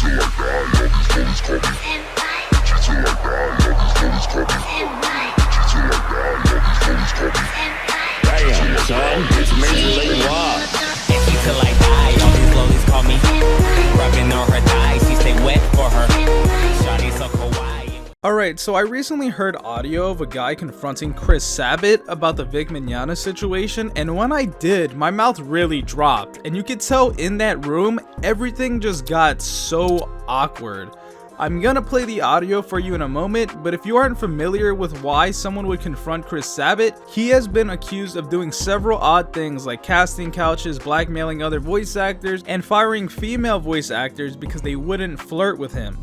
Damn, son, it's Major League Rock. And she till I die, all these lollies call me. Rubbing on her thighs, she stay wet for her. Shawty so kawaii. Alright, so I recently heard audio of a guy confronting Chris Sabat about the Vic Mignogna situation, and when I did, my mouth really dropped, and you could tell in that room, everything just got so awkward. I'm gonna play the audio for you in a moment, but if you aren't familiar with why someone would confront Chris Sabat, he has been accused of doing several odd things like casting couches, blackmailing other voice actors, and firing female voice actors because they wouldn't flirt with him.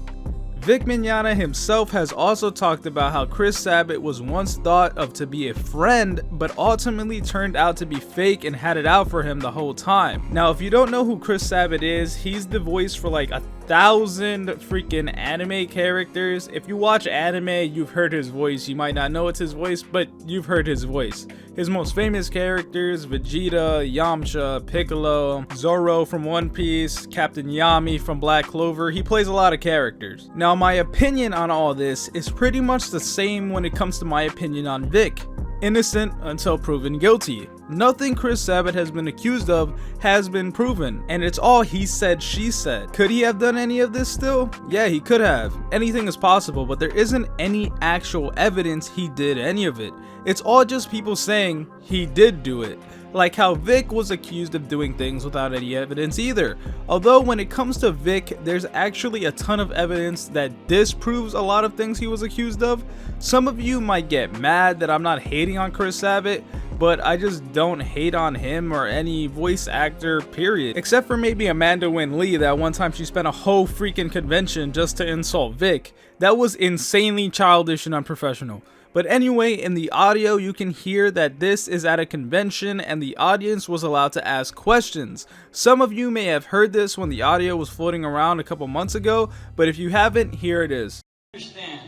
Vic Mignogna himself has also talked about how Chris Sabat was once thought of to be a friend, but ultimately turned out to be fake and had it out for him the whole time. Now, if you don't know who Chris Sabat is, he's the voice for like 1,000 freaking anime characters. If you watch anime, you've heard his voice. You might not know it's his voice, but you've heard his voice. His most famous characters: Vegeta, Yamcha, Piccolo, Zoro from One Piece, Captain Yami from Black Clover. He plays a lot of characters. Now, my opinion on all this is pretty much the same when it comes to my opinion on Vic. Innocent until proven guilty. Nothing Chris Sabat has been accused of has been proven, and it's all he said, she said. Could he have done any of this still? Yeah, he could have. Anything is possible, but there isn't any actual evidence he did any of it. It's all just people saying he did do it. Like how Vic was accused of doing things without any evidence either. Although when it comes to Vic, there's actually a ton of evidence that disproves a lot of things he was accused of. Some of you might get mad that I'm not hating on Chris Sabat, but I just don't hate on him or any voice actor, period. Except for maybe Amanda Wynn Lee, that one time she spent a whole freaking convention just to insult Vic. That was insanely childish and unprofessional. But anyway, in the audio you can hear that this is at a convention and the audience was allowed to ask questions. Some of you may have heard this when the audio was floating around a couple months ago, but if you haven't, here it is. I understand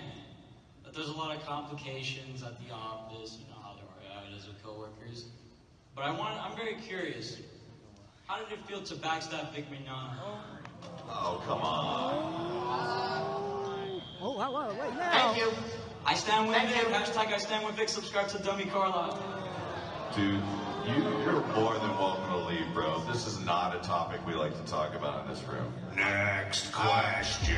that there's a lot of complications at the office, you know how there is with coworkers. But I'm very curious. How did it feel to backstab Vic Mignogna? Oh, come on. Oh, wait, now. Thank you. I stand with Vic. Hashtag I stand with Vic. Subscribe to Dummy Carlisle. Dude, you're more than welcome to leave, bro. This is not a topic we like to talk about in this room. Next question.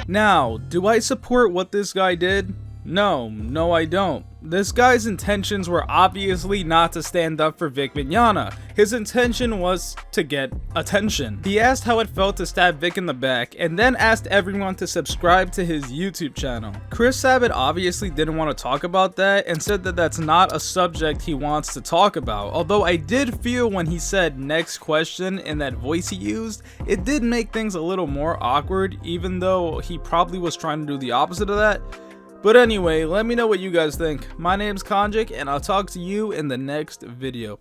Now, do I support what this guy did? No, I don't. This guy's intentions were obviously not to stand up for Vic Mignogna. His intention was to get attention. He asked how it felt to stab Vic in the back, and then asked everyone to subscribe to his YouTube channel. Chris Sabat obviously didn't want to talk about that, and said that that's not a subject he wants to talk about. Although I did feel when he said next question in that voice he used, it did make things a little more awkward, even though he probably was trying to do the opposite of that. But anyway, let me know what you guys think. My name's Konjik, and I'll talk to you in the next video.